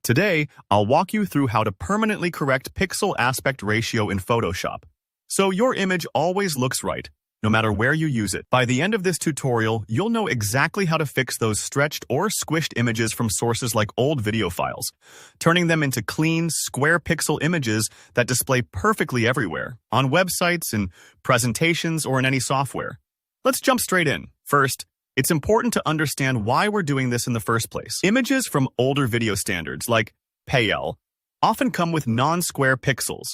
Today, I'll walk you through how to permanently correct pixel aspect ratio in Photoshop, so your image always looks right, no matter where you use it. By the end of this tutorial, you'll know exactly how to fix those stretched or squished images from sources like old video files, turning them into clean, square pixel images that display perfectly everywhere, on websites, in presentations, or in any software. Let's jump straight in. First, it's important to understand why we're doing this in the first place. Images from older video standards, like PAL, often come with non-square pixels.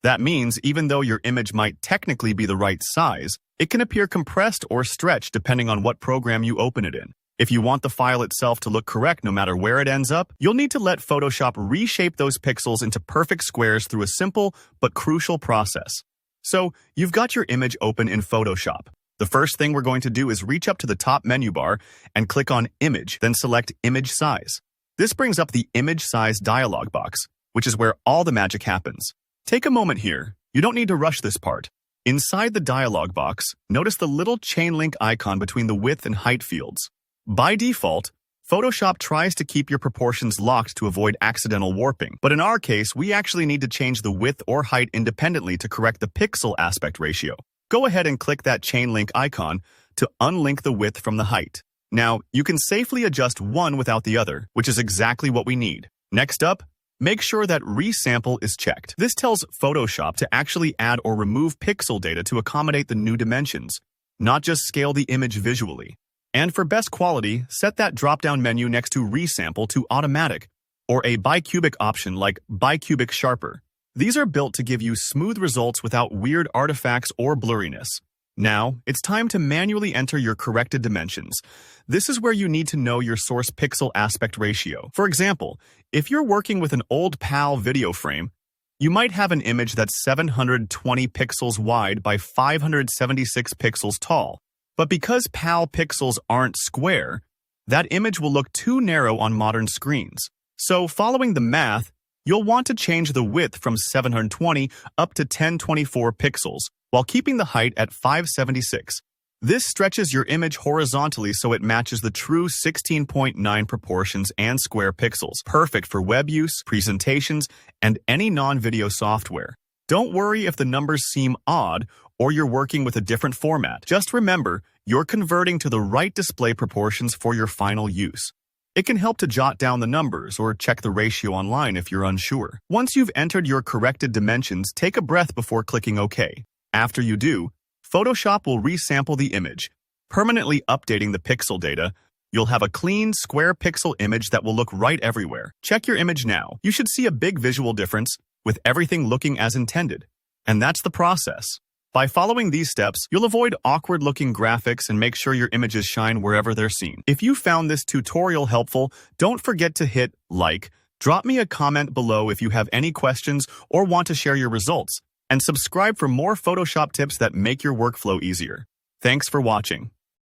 That means even though your image might technically be the right size, it can appear compressed or stretched depending on what program you open it in. If you want the file itself to look correct no matter where it ends up, you'll need to let Photoshop reshape those pixels into perfect squares through a simple but crucial process. So, you've got your image open in Photoshop. The first thing we're going to do is reach up to the top menu bar and click on Image, then select Image Size. This brings up the Image Size dialog box, which is where all the magic happens. Take a moment here. You don't need to rush this part. Inside the dialog box, notice the little chain link icon between the width and height fields. By default, Photoshop tries to keep your proportions locked to avoid accidental warping, but in our case, we actually need to change the width or height independently to correct the pixel aspect ratio. Go ahead and click that chain link icon to unlink the width from the height. Now, you can safely adjust one without the other, which is exactly what we need. Next up, make sure that Resample is checked. This tells Photoshop to actually add or remove pixel data to accommodate the new dimensions, not just scale the image visually. And for best quality, set that drop-down menu next to Resample to Automatic, or a bicubic option like Bicubic Sharper. These are built to give you smooth results without weird artifacts or blurriness. Now, it's time to manually enter your corrected dimensions. This is where you need to know your source pixel aspect ratio. For example, if you're working with an old PAL video frame, you might have an image that's 720 pixels wide by 576 pixels tall. But because PAL pixels aren't square, that image will look too narrow on modern screens. So following the math, you'll want to change the width from 720 up to 1024 pixels, while keeping the height at 576. This stretches your image horizontally so it matches the true 16:9 proportions and square pixels, perfect for web use, presentations, and any non-video software. Don't worry if the numbers seem odd or you're working with a different format. Just remember, you're converting to the right display proportions for your final use. It can help to jot down the numbers or check the ratio online if you're unsure. Once you've entered your corrected dimensions, take a breath before clicking OK. After you do, Photoshop will resample the image, permanently updating the pixel data. You'll have a clean, square pixel image that will look right everywhere. Check your image now. You should see a big visual difference, with everything looking as intended. And that's the process. By following these steps, you'll avoid awkward-looking graphics and make sure your images shine wherever they're seen. If you found this tutorial helpful, don't forget to hit like, drop me a comment below if you have any questions or want to share your results, and subscribe for more Photoshop tips that make your workflow easier. Thanks for watching.